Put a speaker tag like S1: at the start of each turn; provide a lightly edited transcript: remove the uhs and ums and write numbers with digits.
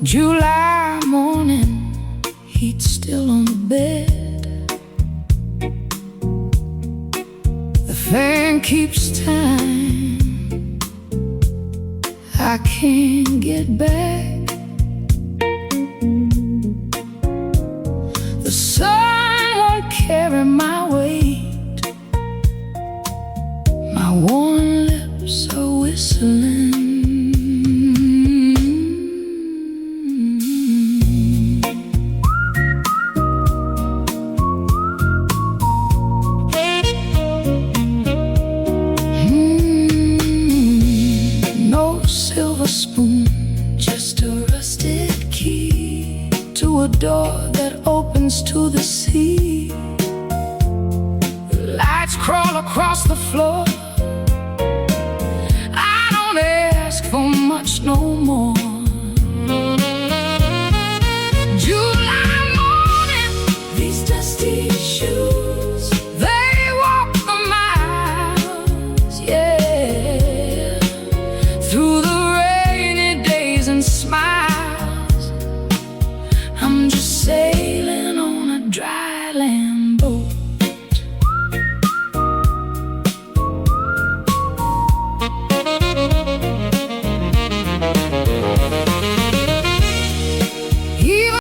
S1: July morning, heat still on the bed. The fan keeps time, I can't get back. The sun won't carry my weight, my worn lips are whistling. Silver spoon, just a rusted key to a door that opens to the sea. Lights crawl across the floor, I don't ask for much no more.